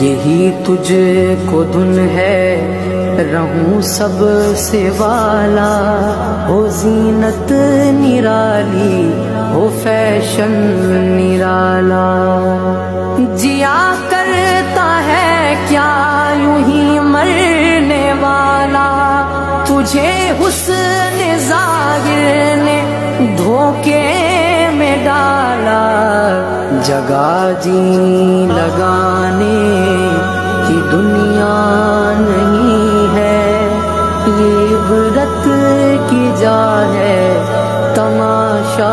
یہی تجھ کو دھن ہے رہوں سب سے والا، ہو زینت نرالی ہو فیشن نرالا، جیا کرتا ہے کیا یوں ہی مرنے والا، تجھے حسن ظاہر نے دھوکے میں ڈالا، جگہ جی لگانے کی دنیا نہیں ہے، یہ عبرت کی جا ہے تماشا